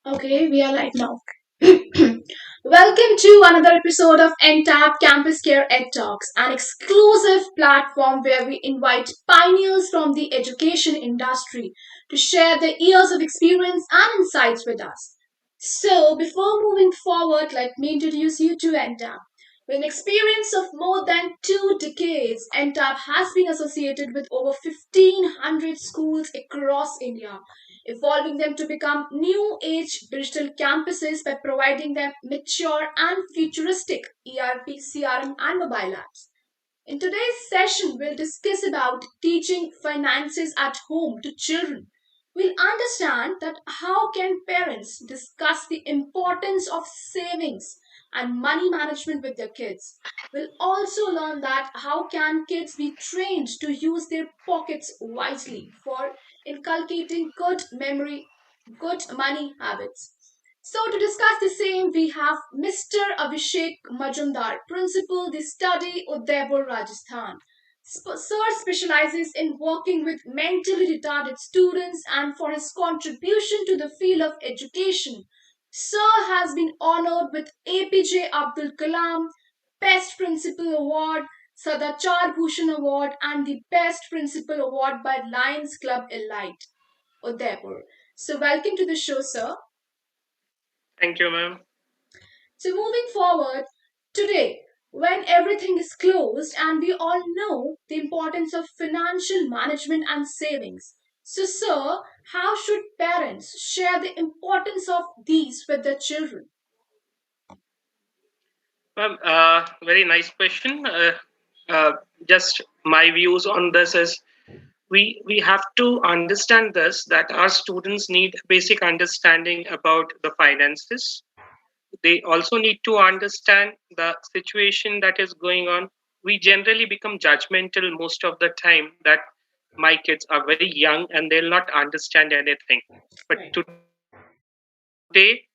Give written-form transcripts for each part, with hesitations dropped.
Okay, we are live now. Welcome to another episode of Entab CampusCare EdTalks, an exclusive platform where we invite pioneers from the education industry to share their years of experience and insights with us. So, before moving forward, let me introduce you to Entab. With an experience of more than 2 decades, Entab has been associated with over 1,500 schools across India, evolving them to become new age digital campuses by providing them mature and futuristic ERP, CRM, and mobile apps. In today's session, we'll discuss about teaching finances at home to children. We'll understand that how can parents discuss the importance of savings and money management with their kids. We'll also learn that how can kids be trained to use their pockets wisely for inculcating good money habits. So, to discuss the same, we have Mr. Avishek Majumdar, Principal, the study, Udaipur, Rajasthan. Sir specializes in working with mentally retarded students, and for his contribution to the field of education, Sir has been honored with APJ Abdul Kalam Best Principal Award, Sadachar Bhushan Award, and the Best Principal Award by Lions Club Elite, Udaipur. So, welcome to the show, sir. Thank you, ma'am. So, moving forward, today, when everything is closed and we all know the importance of financial management and savings. So, sir, how should parents share the importance of these with their children? Ma'am, very nice question. Uh, just my views on this is we have to understand this that our students need basic understanding about the finances. They also need to understand the situation that is going on. We generally become judgmental most of the time that my kids are very young and they'll not understand anything. But Right. today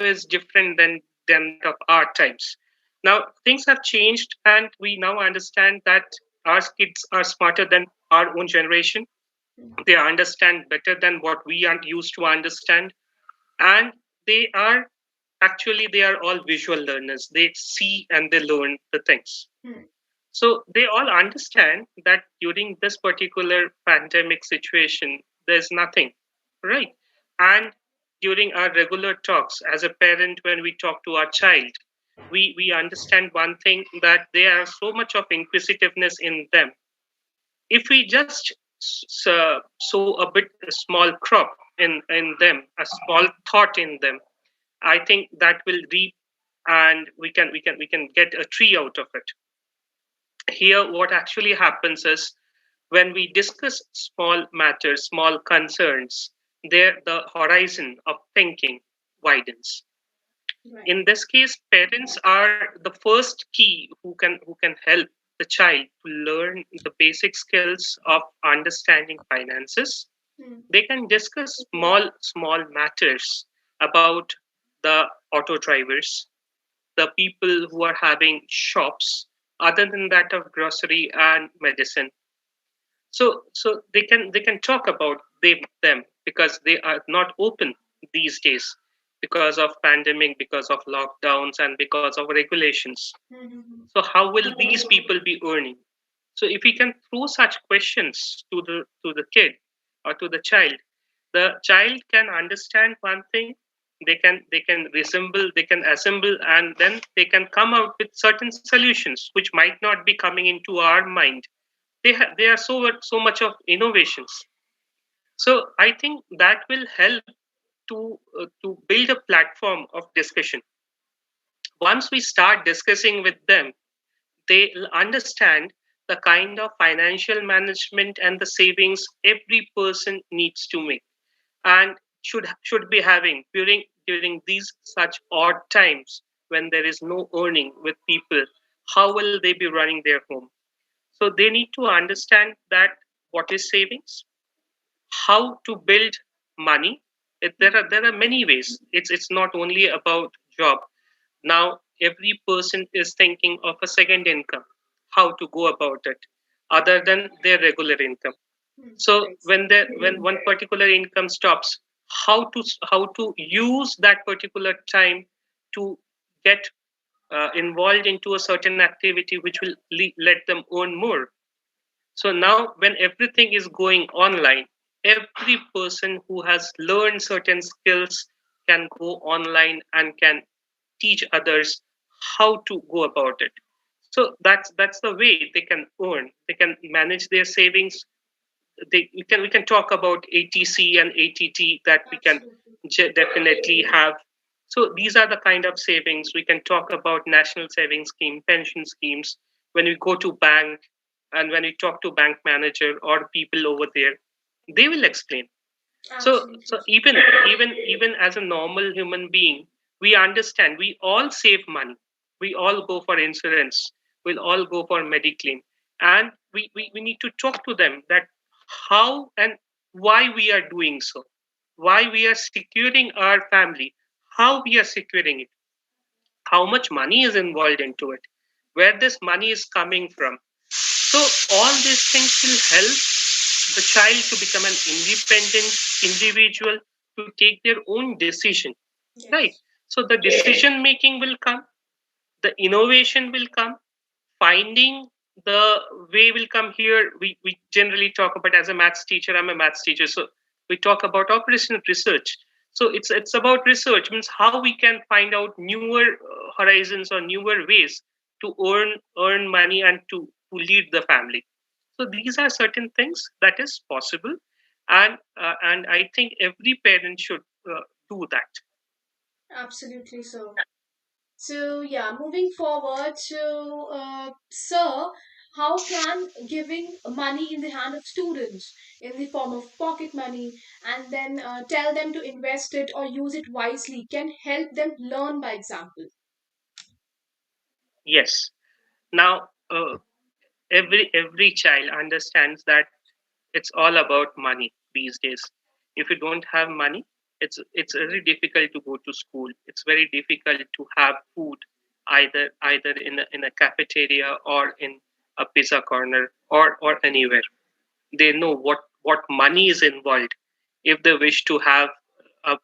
is different than of our times. Now things have changed, and we now understand that our kids are smarter than our own generation. They understand better than what we are used to understand, and they are they are all visual learners. They see and they learn the things. Hmm. So they all understand that during this particular pandemic situation, there's nothing, right? And during our regular talks as a parent, when we talk to our child, we understand one thing, that there are so much of inquisitiveness in them. If we just sow a small crop in them, a small thought in them, I think that will reap, and we can get a tree out of it. Here what actually happens is, when we discuss small matters, small concerns, there the horizon of thinking widens. Right. In this case, parents are the first key who can help the child to learn the basic skills of understanding finances. Hmm. They can discuss small matters about the auto drivers, the people who are having shops other than that of grocery and medicine. So they can talk about them, because they are not open these days, because of pandemic, because of lockdowns, and because of regulations. Hmm. So how will these people be earning? So if we can throw such questions to the kid or to the child can understand one thing. They can assemble, and then they can come out with certain solutions which might not be coming into our mind. They are so much of innovations. So I think that will help to build a platform of discussion. Once we start discussing with them, they'll understand the kind of financial management and the savings every person needs to make, and should be having during these such odd times when there is no earning with people. How will they be running their home? So they need to understand that what is savings, how to build money. There are many ways. It's not only about job. Now every person is thinking of a second income, how to go about it other than their regular income. Hmm. So Right. when one particular income stops, how to use that particular time to get involved into a certain activity which will let them earn more. So now, when everything is going online, every person who has learned certain skills can go online and can teach others how to go about it. So that's the way they can earn. They can manage their savings. We can talk about ATC and ATT that we can Absolutely. definitely have. So these are the kind of savings. We can talk about national savings scheme, pension schemes. When we go to bank and when we talk to bank manager or people over there, they will explain. So Absolutely. even as a normal human being, we understand we all save money. We all go for insurance. We'll all go for mediclaim, and we need to talk to them that how and why we are doing so, why we are securing our family, how we are securing it, how much money is involved into it, where this money is coming from. So all these things will help the child to become an independent individual to take their own decision, right? Yes. So the decision making will come, the innovation will come, finding the way will come here. We generally talk about, as a maths teacher, I'm a maths teacher, so we talk about operational research. So it's about research, means how we can find out newer horizons or newer ways to earn money and to lead the family. So these are certain things that is possible, and I think every parent should do that. Absolutely so. So, yeah, moving forward. So, sir, how can giving money in the hand of students in the form of pocket money and then tell them to invest it or use it wisely can help them learn by example? Yes. Now, every child understands that it's all about money these days. If you don't have money, it's very difficult to go to school. It's very difficult to have food, either in a cafeteria or in a pizza corner or anywhere. They know what money is involved. If they wish to have a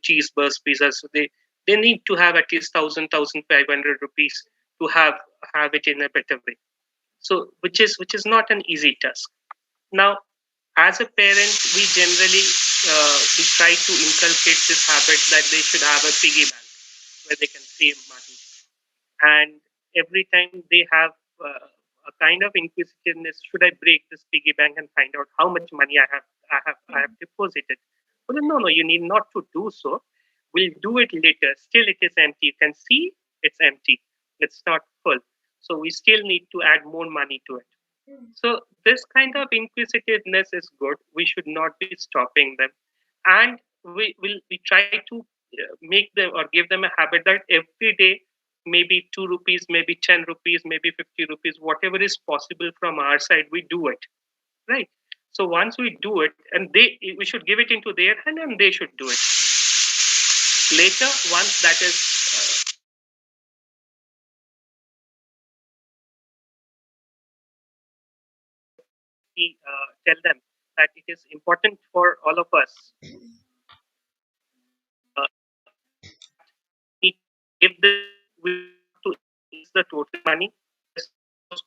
cheese burst pizza, so they need to have at least 1,500 rupees to have it in a better way. So which is not an easy task. Now, as a parent, we generally we try to inculcate this habit that they should have a piggy bank where they can save money, and every time they have a kind of inquisitiveness, should I break this piggy bank and find out how much money I have deposited? Well, no, you need not to do so. We'll do it later. Still, it is empty. You can see it's empty. It's not full. So we still need to add more money to it. So this kind of inquisitiveness is good. We should not be stopping them, and we try to make them or give them a habit that every day, maybe 2 rupees, maybe 10 rupees, maybe 50 rupees, whatever is possible from our side, we do it, right? So once we do it, and we should give it into their hand, and they should do it later. Once that is we tell them that it is important for all of us uh, need to give this, we have to increase the total money. Just suppose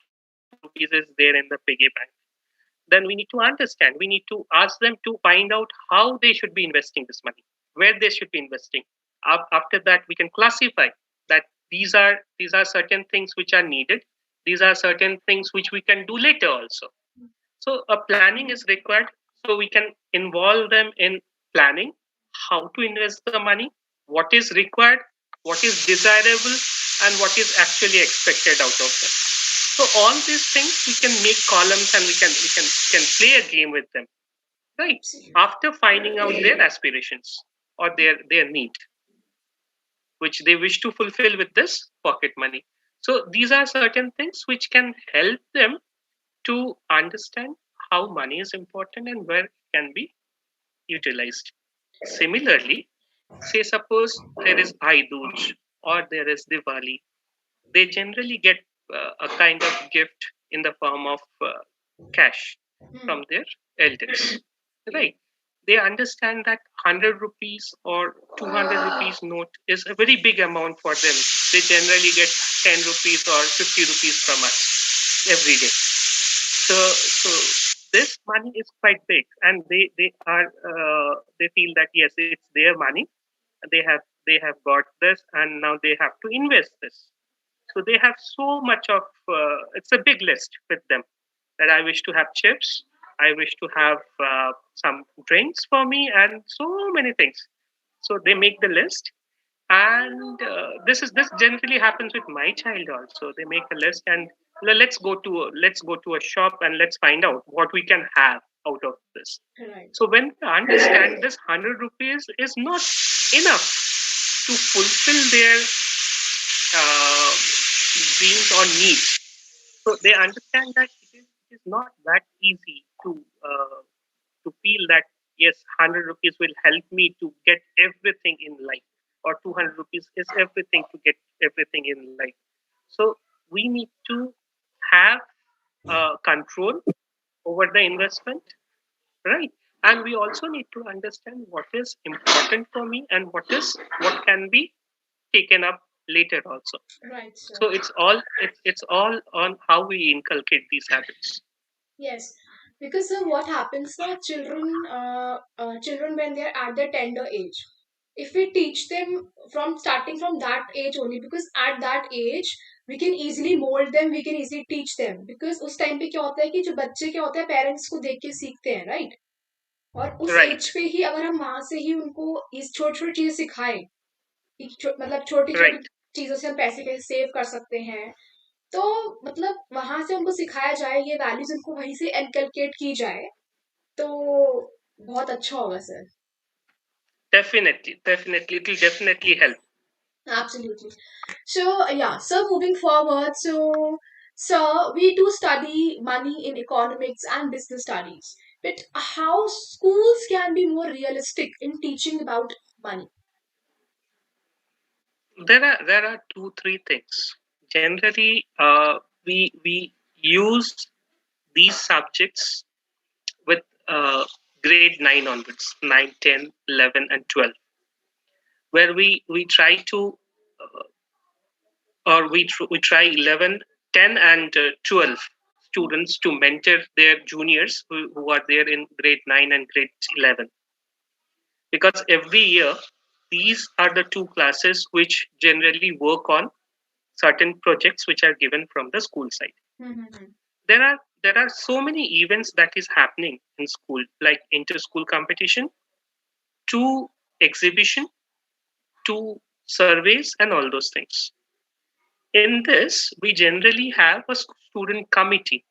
2 rupees is there in the piggy bank. Then we need to understand. We need to ask them to find out how they should be investing this money, where they should be investing. After that, we can classify that these are certain things which are needed. These are certain things which we can do later also. So a planning is required. So we can involve them in planning how to invest the money, what is required, what is desirable, and what is actually expected out of them. So all these things we can make columns, and we can play a game with them, right? Absolutely. After finding out their aspirations or their need, which they wish to fulfill with this pocket money. So these are certain things which can help them to understand how money is important and where it can be utilized. Similarly, say suppose there is Bhai Dooj or there is Diwali, they generally get a kind of gift in the form of cash Hmm. from their elders, right? they understand that 100 rupees or 200 rupees note is a very big amount for them. They generally get 10 rupees or 50 rupees from us every day. So this money is quite big, and they feel that yes, it's their money. They have got this, and now they have to invest this. So they have so much of it's a big list with them that I wish to have chips, I wish to have some drinks for me, and so many things. So they make the list, and this generally happens with my child also. They make a list, and let's go to a shop and let's find out what we can have out of this. Right. So when they understand this 100 rupees is not enough to fulfill their uh, dreams or needs. So they understand that it is not that easy to feel that yes, 100 rupees will help me to get everything in life, or 200 rupees is everything to get everything in life. So we need to have control over the investment, right? And we also need to understand what is important for me and what can be taken up later also. Right, sir. So it's all on how we inculcate these habits. Yes, because what happens now, children when they're at their tender age, if we teach them from starting from that age only, because at that age we can easily mold them, we can easily teach them, because उस time पे क्या होता है कि जो बच्चे क्या होता है पेरेंट्स को देख के सीखते हैं, राइट? और उस Right, एज पे ही अगर हम वहां से ही उनको इस छोटी छोटी चीजें सिखाएं कि मतलब छोटी छोटी right. चीजों से हम पैसे कैसे सेव कर सकते हैं, तो मतलब वहां से उनको सिखाया जाए, ये वैल्यूज उनको वहीं से इनकलकेट की जाए, तो बहुत अच्छा होगा sir. Definitely, it will definitely help. Absolutely. So yeah, so moving forward, so we do study money in economics and business studies, but how schools can be more realistic in teaching about money? There are two, three things. Generally, we use these subjects with grade 9 onwards, 9, 10, 11, and 12, where we try to or we try 11, 10, and 12 students to mentor their juniors who are there in grade 9 and grade 11, because every year these are the two classes which generally work on certain projects which are given from the school side. Mm-hmm. There are so many events that is happening in school, like inter school competition, to exhibition, to surveys, and all those things. In this, we generally have a student committee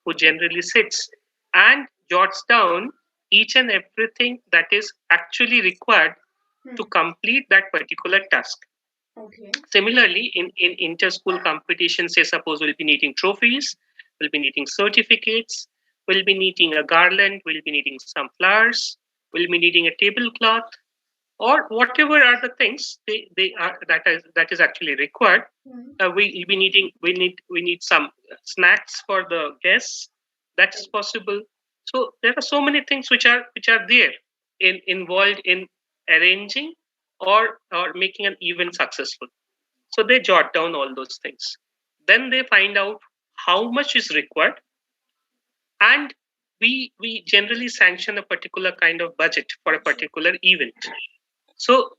who generally sits and jots down each and everything that is actually required to complete that particular task. Okay. Similarly, in inter-school competitions, say suppose we'll be needing trophies, we'll be needing certificates, we'll be needing a garland, we'll be needing some flowers, we'll be needing a tablecloth, or whatever are the things they are that is actually required. We need some snacks for the guests. That's possible. So there are so many things which are there involved in arranging or making an event successful. So they jot down all those things. Then they find out how much is required, and we generally sanction a particular kind of budget for a particular event. So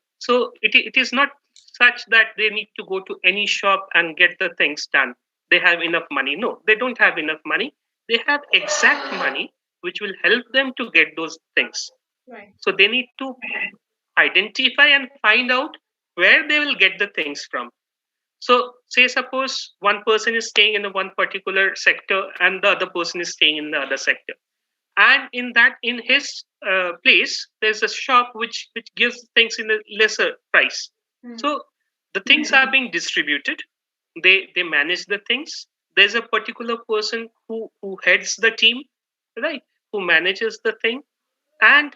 it is not such that they need to go to any shop and get the things done. They have enough money. No, they don't have enough money. They have exact money which will help them to get those things. Right. So they need to identify and find out where they will get the things from. So say suppose one person is staying in the one particular sector and the other person is staying in the other sector, and in his place there's a shop which gives things in a lesser price. So the things are being distributed. They manage the things. There's a particular person who heads the team, right, who manages the thing and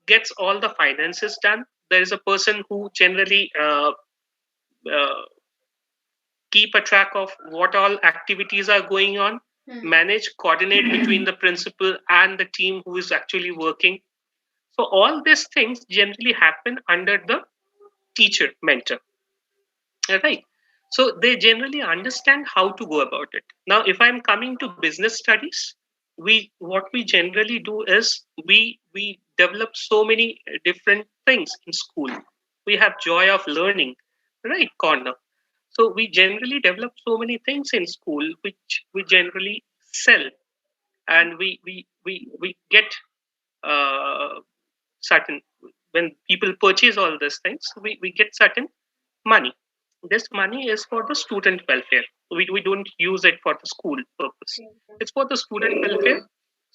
gets all the finances done. There is a person who generally uh, keep a track of what all activities are going on, manage, coordinate between the principal and the team who is actually working. So all these things generally happen under the teacher mentor, right? So they generally understand how to go about it. Now, if I'm coming to business studies, we what we generally do is we develop so many different things in school. We have joy of learning, right? Corner. So we generally develop so many things in school which we generally sell, and we get uh, certain, when people purchase all these things, we get certain money. This money is for the student welfare. We don't use it for the school purpose. It's for the student welfare.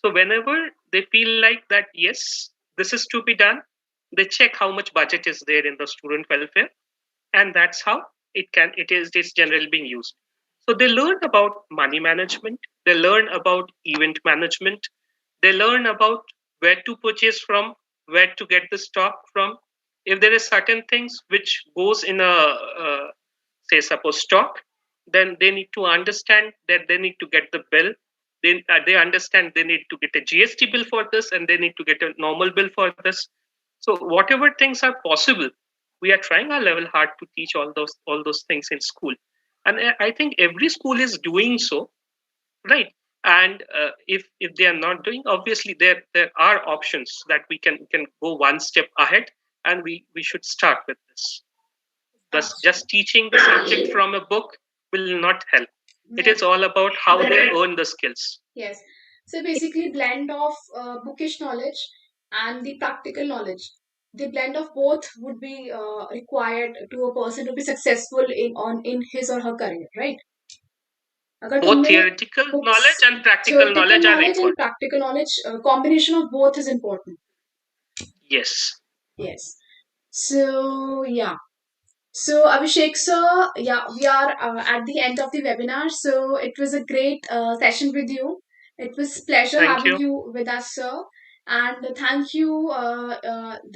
So whenever they feel like that, yes, this is to be done, they check how much budget is there in the student welfare, and that's how it is generally being used. So they learn about money management, they learn about event management, they learn about where to purchase from, where to get the stock from. If there is certain things which goes in a say suppose stock, then they need to understand that they need to get the bill. They understand they need to get a GST bill for this, and they need to get a normal bill for this. So whatever things are possible, we are trying our level hard to teach all those things in school, and I think every school is doing so, right? And if they are not doing, obviously there are options that we can go one step ahead, and we should start with this. Thus, just teaching the subject from a book will not help. It is all about how they earn the skills. Yes. So basically, blend of bookish knowledge and the practical knowledge. The blend of both would be required to a person to be successful in his or her career, right? अगर Both तुमने theoretical books, knowledge and practical theoretical knowledge are knowledge and required. practical knowledge, combination of both is important. Yes. Yes. So yeah. So Abhishek sir, yeah, we are at the end of the webinar. So it was a great session with you. It was pleasure Thank having you. you with us, sir. And thank you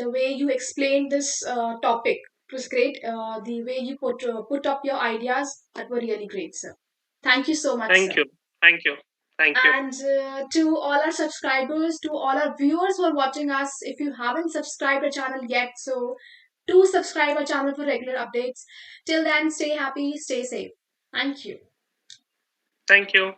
the way you explained this topic. It was great. The way you put up your ideas that were really great, sir. Thank you so much, Thank sir. you. Thank you. Thank you. And to all our subscribers, to all our viewers who are watching us, if you haven't subscribed our channel yet, so do subscribe our channel for regular updates. Till then, stay happy, stay safe. Thank you. Thank you.